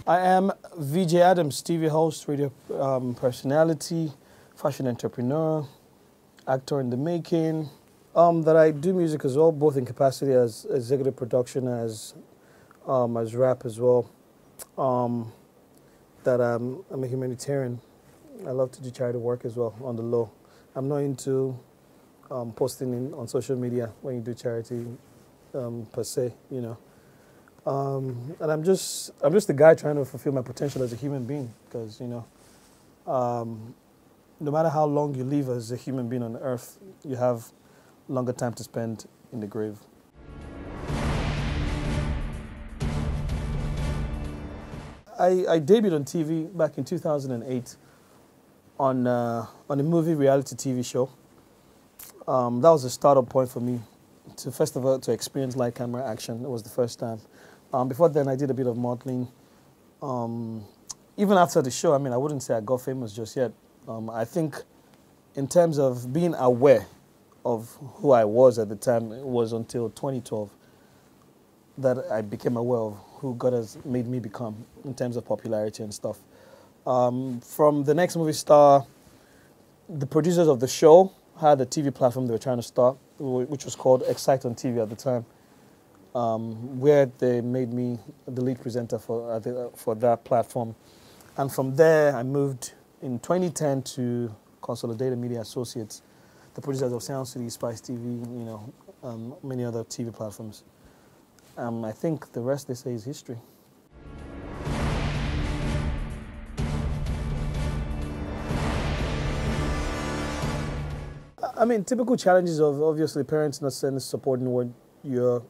I am Vjadams, TV host, radio personality, fashion entrepreneur, actor in the making. That I do music as well, both in capacity as executive production as rap as well. That I'm a humanitarian. I love to do charity work as well on the low. I'm not into posting on social media when you do charity per se, you know. And I'm just a guy trying to fulfill my potential as a human being, because no matter how long you live as a human being on earth, you have longer time to spend in the grave. I debuted on TV back in 2008 on a movie reality TV show. That was a startup point for me to, first of all, to experience light camera action. It was the first time. Before then, I did a bit of modeling. Even after the show, I mean, I wouldn't say I got famous just yet. I think in terms of being aware of who I was at the time, it was until 2012 that I became aware of who God has made me become in terms of popularity and stuff. From the next movie star, the producers of the show had a TV platform they were trying to start, which was called Excite on TV at the time, where they made me the lead presenter for that platform. And from there, I moved in 2010 to Consolidated Media Associates, the producers of Sound City, Spice TV, you know, many other TV platforms. I think the rest, they say, is history. I mean, typical challenges of obviously parents not supporting what your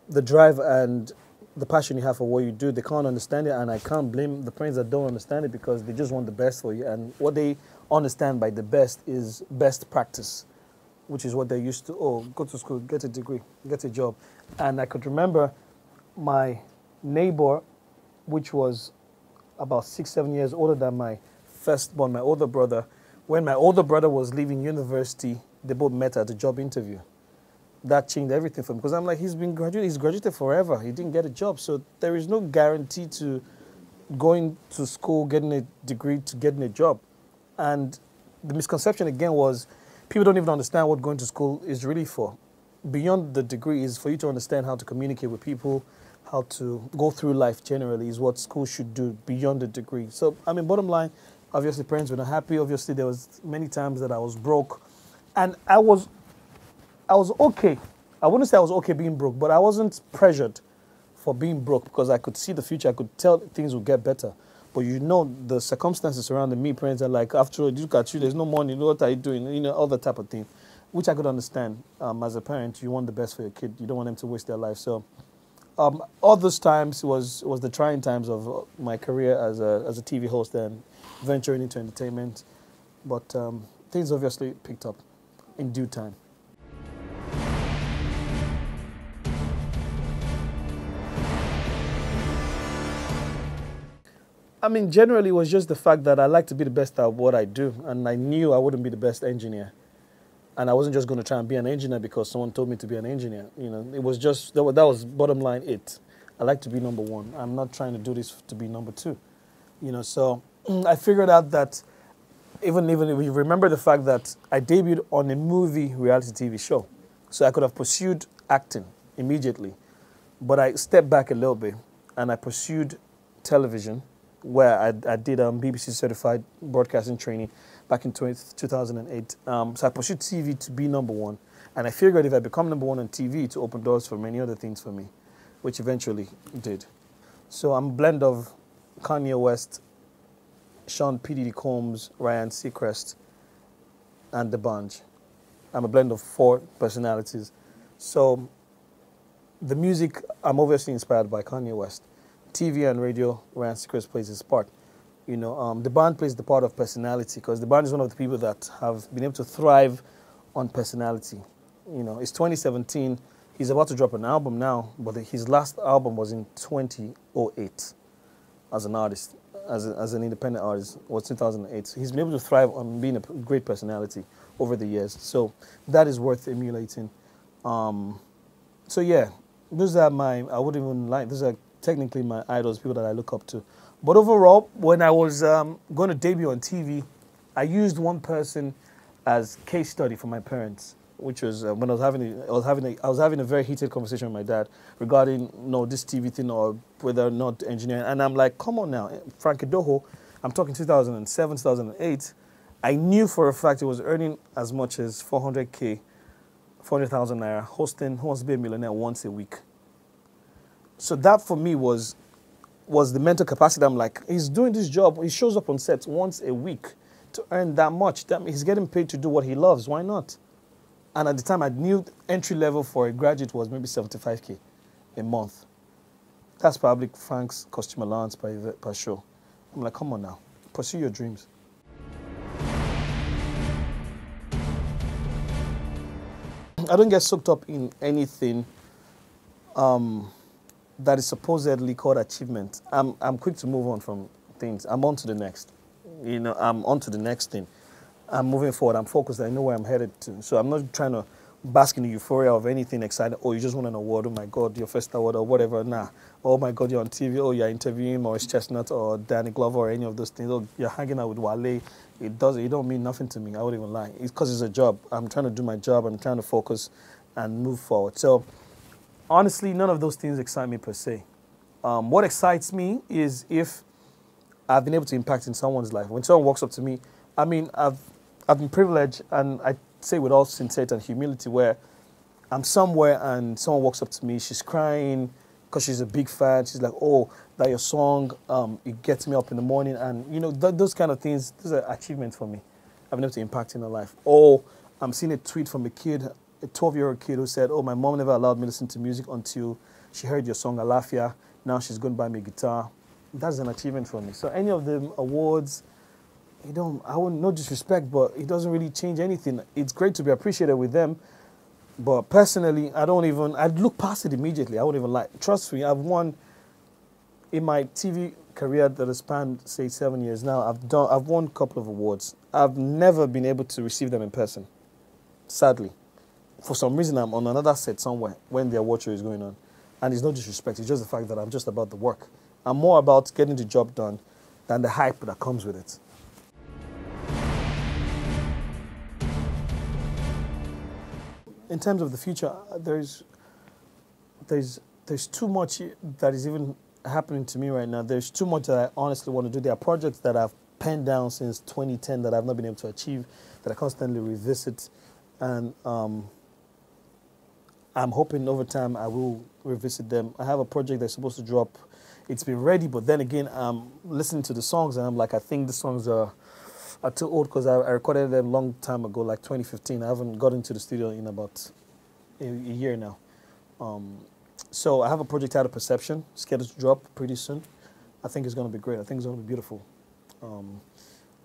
the drive and the passion you have for what you do. They can't understand it, and I can't blame the parents that don't understand it, because they just want the best for you. And what they understand by the best is best practice, which is what they're used to. Oh, go to school, get a degree, get a job. And I could remember my neighbor, which was about 6, 7 years older than my firstborn, my older brother. When my older brother was leaving university, they both met at a job interview. That changed everything for me, because I'm like, he's graduated forever. He didn't get a job. So there is no guarantee to going to school, getting a degree, to getting a job. And the misconception again was, people don't even understand what going to school is really for. Beyond the degree is for you to understand how to communicate with people, how to go through life generally, is what school should do beyond the degree. So, I mean, bottom line, obviously parents were not happy. Obviously there was many times that I was broke. And I was okay. I wouldn't say I was okay being broke, but I wasn't pressured for being broke, because I could see the future. I could tell things would get better. But you know, the circumstances surrounding me, parents are like, after all, look at you, there's no money, what are you doing? You know, all that type of thing, which I could understand. As a parent, you want the best for your kid. You don't want them to waste their life. So all those times was the trying times of my career as a TV host and venturing into entertainment. But things obviously picked up in due time. I mean, generally, it was just the fact that I like to be the best at what I do, and I knew I wouldn't be the best engineer. And I wasn't just going to try and be an engineer because someone told me to be an engineer. You know, it was just, that was bottom line it. I like to be number one. I'm not trying to do this to be number two. You know, so I figured out that even if you remember the fact that I debuted on a movie reality TV show, so I could have pursued acting immediately. But I stepped back a little bit, and I pursued television, where I did BBC certified broadcasting training back in 2008. So I pursued TV to be number one. And I figured if I become number one on TV, to open doors for many other things for me, which eventually did. So I'm a blend of Kanye West, Sean P. Diddy Combs, Ryan Seacrest, and The Bunch. I'm a blend of 4 personalities. So the music, I'm obviously inspired by Kanye West. TV and radio, Ryan Seacrest plays his part. You know, the band plays the part of personality, because the band is one of the people that have been able to thrive on personality. You know, it's 2017. He's about to drop an album now, but his last album was in 2008 as an artist, as an independent artist, was 2008. So he's been able to thrive on being a great personality over the years. So that is worth emulating. So yeah, those are I wouldn't even lie, those are technically my idols, people that I look up to. But overall, when I was going to debut on TV, I used one person as case study for my parents, which was when I was having a very heated conversation with my dad regarding this TV thing or whether or not engineering. And I'm like, come on now, Frankie Doho, I'm talking 2007, 2008. I knew for a fact he was earning as much as 400K, 400,000 naira, hosting Who Wants to Be a Millionaire once a week. So that for me was the mental capacity. I'm like, he's doing this job. He shows up on sets once a week to earn that much. That means he's getting paid to do what he loves. Why not? And at the time, I knew entry level for a graduate was maybe 75K a month. That's probably Frank's costume allowance per show. I'm like, come on now, pursue your dreams. I don't get soaked up in anything that is supposedly called achievement. I'm quick to move on from things. I'm on to the next. I'm on to the next thing. I'm moving forward. I'm focused. I know where I'm headed to. So I'm not trying to bask in the euphoria of anything exciting. Oh, you just won an award. Oh, my God, your first award or whatever. Nah. Oh, my God, you're on TV. Oh, you're interviewing Maurice Chestnut or Danny Glover or any of those things. Oh, you're hanging out with Wale. It don't mean nothing to me. I wouldn't even lie. It's because it's a job. I'm trying to do my job. I'm trying to focus and move forward. So honestly, none of those things excite me per se. What excites me is if I've been able to impact in someone's life. When someone walks up to me, I mean, I've been privileged, and I say with all sincerity and humility, where I'm somewhere and someone walks up to me, she's crying because she's a big fan. She's like, oh, that your song, it gets me up in the morning. And, those kind of things, those are achievements for me. I've been able to impact in her life. Or I'm seeing a tweet from a kid, a 12-year-old kid who said, oh, my mom never allowed me to listen to music until she heard your song, Alafia. Now she's going to buy me a guitar. That's an achievement for me. So any of the awards, I wouldn't, no disrespect, but it doesn't really change anything. It's great to be appreciated with them, but personally, I'd look past it immediately. I wouldn't even like. Trust me, I've won, in my TV career that has spanned, say, 7 years now, I've won a couple of awards. I've never been able to receive them in person, sadly. For some reason, I'm on another set somewhere when the award show is going on. And it's no disrespect, it's just the fact that I'm just about the work. I'm more about getting the job done than the hype that comes with it. In terms of the future, there's too much that is even happening to me right now. There's too much that I honestly want to do. There are projects that I've penned down since 2010 that I've not been able to achieve, that I constantly revisit. And I'm hoping over time I will revisit them. I have a project that's supposed to drop. It's been ready, but then again, I'm listening to the songs and I'm like, I think the songs are too old because I recorded them a long time ago, like 2015. I haven't got into the studio in about a year now. So I have a project out of Perception, scheduled to drop pretty soon. I think it's going to be great. I think it's going to be beautiful.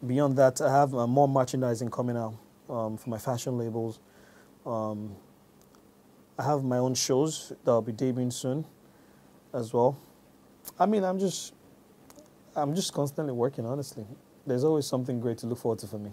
Beyond that, I have more merchandising coming out for my fashion labels. I have my own shows that will be debuting soon as well. I mean, I'm just constantly working, honestly. There's always something great to look forward to for me.